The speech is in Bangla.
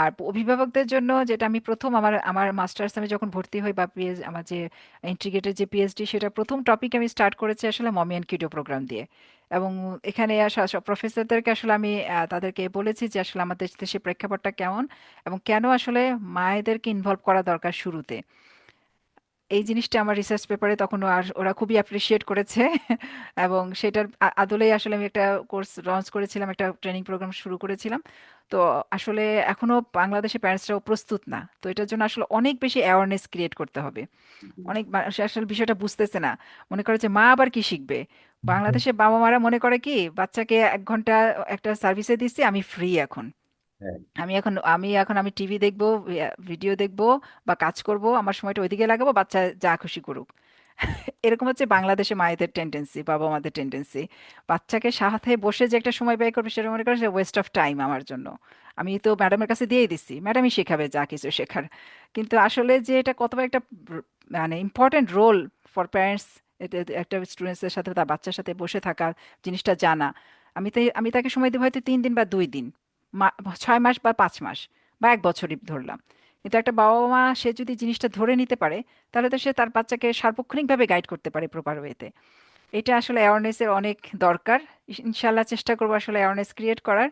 আর অভিভাবকদের জন্য যেটা আমি প্রথম আমার আমার মাস্টার্স আমি যখন ভর্তি হই বা পিএইচ আমার যে ইন্টিগ্রেটেড যে পিএইচডি সেটা প্রথম টপিক আমি স্টার্ট করেছি আসলে মমি অ্যান্ড কিডো প্রোগ্রাম দিয়ে। এবং এখানে আসা সব প্রফেসরদেরকে আসলে আমি তাদেরকে বলেছি যে আসলে আমাদের দেশে প্রেক্ষাপটটা কেমন এবং কেন আসলে মায়েদেরকে ইনভলভ করা দরকার শুরুতে। এই জিনিসটা আমার রিসার্চ পেপারে তখন আর ওরা খুবই অ্যাপ্রিসিয়েট করেছে এবং সেটার আদলেই আসলে আমি একটা কোর্স লঞ্চ করেছিলাম, একটা ট্রেনিং প্রোগ্রাম শুরু করেছিলাম। তো আসলে এখনো বাংলাদেশে প্যারেন্টসরাও প্রস্তুত না, তো এটার জন্য আসলে অনেক বেশি অ্যাওয়ারনেস ক্রিয়েট করতে হবে। অনেক মানুষ আসলে বিষয়টা বুঝতেছে না, মনে করে যে মা আবার কি শিখবে। বাংলাদেশে বাবা মারা মনে করে কি বাচ্চাকে 1 ঘন্টা একটা সার্ভিসে দিচ্ছি, আমি ফ্রি এখন, হ্যাঁ, আমি টিভি দেখবো, ভিডিও দেখবো বা কাজ করব, আমার সময়টা ওইদিকে লাগাবো, বাচ্চা যা খুশি করুক। এরকম হচ্ছে বাংলাদেশে মায়েদের টেন্ডেন্সি, বাবা মাদের টেন্ডেন্সি। বাচ্চাকে সাথে বসে যে একটা সময় ব্যয় করবে সেটা মনে করে ওয়েস্ট অফ টাইম আমার জন্য, আমি তো ম্যাডামের কাছে দিয়েই দিচ্ছি, ম্যাডামই শেখাবে যা কিছু শেখার। কিন্তু আসলে যে এটা কত বড় একটা মানে ইম্পর্টেন্ট রোল ফর প্যারেন্টস, একটা স্টুডেন্টসের সাথে তার বাচ্চার সাথে বসে থাকা, জিনিসটা জানা। আমি তাকে সময় দিব হয়তো 3 দিন বা 2 দিন, 6 মাস বা 5 মাস বা 1 বছরই ধরলাম। কিন্তু একটা বাবা মা সে যদি জিনিসটা ধরে নিতে পারে, তাহলে তো সে তার বাচ্চাকে সার্বক্ষণিকভাবে গাইড করতে পারে প্রপার ওয়েতে। এটা আসলে অ্যাওয়ারনেসের অনেক দরকার। ইনশাল্লাহ চেষ্টা করবো আসলে অ্যাওয়ারনেস ক্রিয়েট করার।